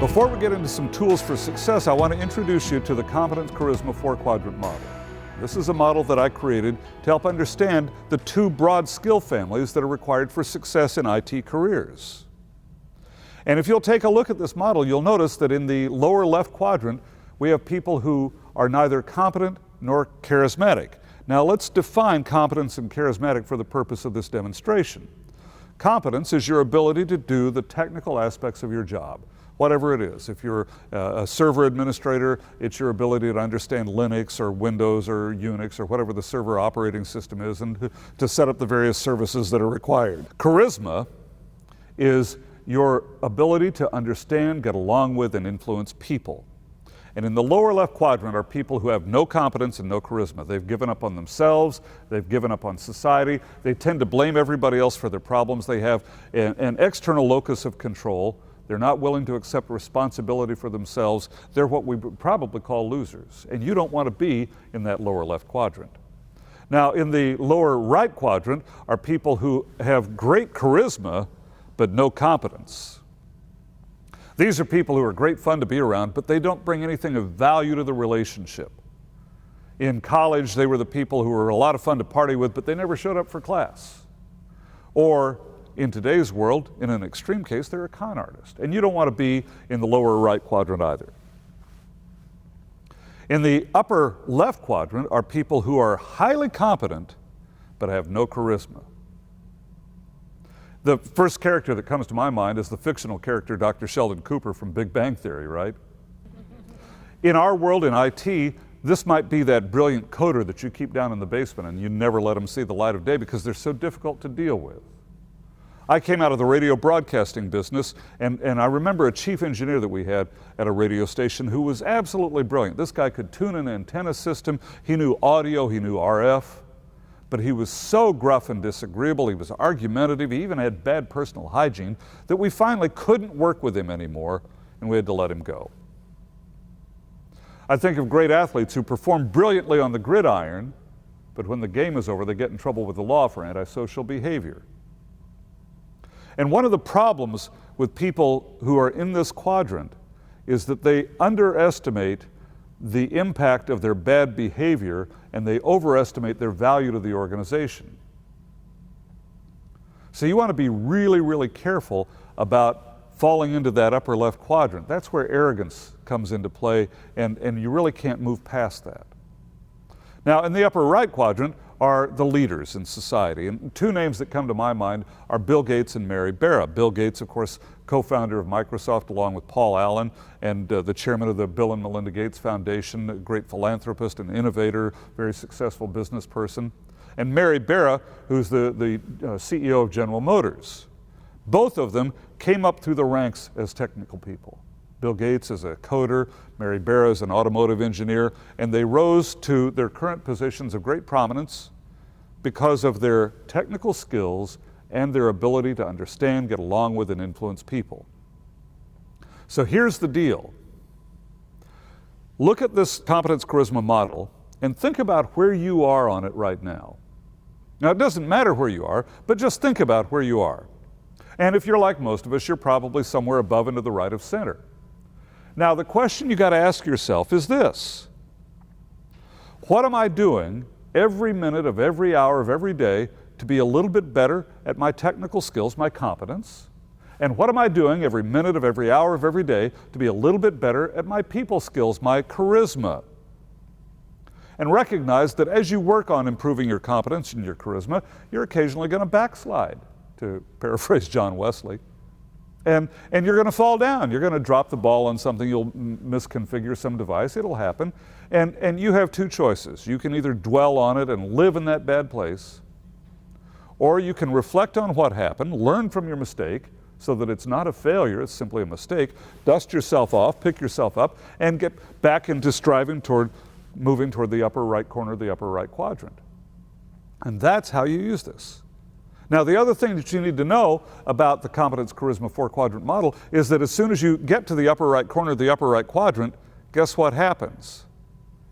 Before we get into some tools for success, I want to introduce you to the Competence Charisma Four-Quadrant model. This is a model that I created to help understand the two broad skill families that are required for success in IT careers. And if you'll take a look at this model, you'll notice that in the lower left quadrant, we have people who are neither competent nor charismatic. Now let's define competence and charismatic for the purpose of this demonstration. Competence is your ability to do the technical aspects of your job, whatever it is. If you're a server administrator, it's your ability to understand Linux or Windows or Unix or whatever the server operating system is, and to set up the various services that are required. Charisma is your ability to understand, get along with, and influence people. And in the lower left quadrant are people who have no competence and no charisma. They've given up on themselves, they've given up on society, they tend to blame everybody else for their problems. They have an external locus of control. They're not willing to accept responsibility for themselves. They're what we would probably call losers. And you don't want to be in that lower left quadrant. Now, in the lower right quadrant are people who have great charisma, but no competence. These are people who are great fun to be around, but they don't bring anything of value to the relationship. In college, they were the people who were a lot of fun to party with, but they never showed up for class. Or in today's world, in an extreme case, they're a con artist. And you don't want to be in the lower right quadrant either. In the upper left quadrant are people who are highly competent, but have no charisma. The first character that comes to my mind is the fictional character Dr. Sheldon Cooper from Big Bang Theory, right? In our world, in IT, this might be that brilliant coder that you keep down in the basement and you never let them see the light of day because they're so difficult to deal with. I came out of the radio broadcasting business, and I remember a chief engineer that we had at a radio station who was absolutely brilliant. This guy could tune an antenna system, he knew audio, he knew RF, but he was so gruff and disagreeable, he was argumentative, he even had bad personal hygiene, that we finally couldn't work with him anymore, and we had to let him go. I think of great athletes who perform brilliantly on the gridiron, but when the game is over, they get in trouble with the law for antisocial behavior. And one of the problems with people who are in this quadrant is that they underestimate the impact of their bad behavior and they overestimate their value to the organization. So you want to be really, really careful about falling into that upper left quadrant. That's where arrogance comes into play, and you really can't move past that. Now, in the upper right quadrant are the leaders in society. And two names that come to my mind are Bill Gates and Mary Barra. Bill Gates, of course, co-founder of Microsoft along with Paul Allen, and the chairman of the Bill and Melinda Gates Foundation, a great philanthropist and innovator, very successful business person. And Mary Barra, who's the CEO of General Motors. Both of them came up through the ranks as technical people. Bill Gates is a coder, Mary Barra is an automotive engineer, and they rose to their current positions of great prominence because of their technical skills and their ability to understand, get along with, and influence people. So here's the deal. Look at this competence charisma model and think about where you are on it right now. Now, it doesn't matter where you are, but just think about where you are. And if you're like most of us, you're probably somewhere above and to the right of center. Now, the question you got to ask yourself is this: what am I doing every minute of every hour of every day to be a little bit better at my technical skills, my competence? And what am I doing every minute of every hour of every day to be a little bit better at my people skills, my charisma? And recognize that as you work on improving your competence and your charisma, you're occasionally going to backslide, to paraphrase John Wesley. And you're going to fall down. You're going to drop the ball on something. You'll misconfigure some device. It'll happen. And you have two choices. You can either dwell on it and live in that bad place, or you can reflect on what happened, learn from your mistake so that it's not a failure, it's simply a mistake, dust yourself off, pick yourself up, and get back into striving toward moving toward the upper right corner of the upper right quadrant. And that's how you use this. Now, the other thing that you need to know about the Competence Charisma Four-Quadrant model is that as soon as you get to the upper right corner of the upper right quadrant, guess what happens?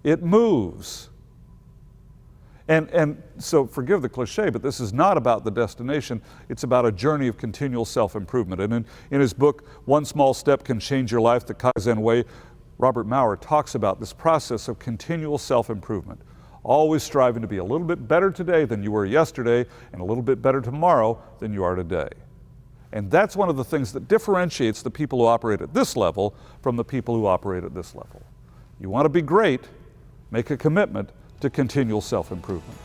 It moves. And so forgive the cliche, but this is not about the destination. It's about a journey of continual self-improvement. And in his book, One Small Step Can Change Your Life, The Kaizen Way, Robert Maurer talks about this process of continual self-improvement. Always striving to be a little bit better today than you were yesterday and a little bit better tomorrow than you are today. And that's one of the things that differentiates the people who operate at this level from the people who operate at this level. You want to be great, make a commitment to continual self-improvement.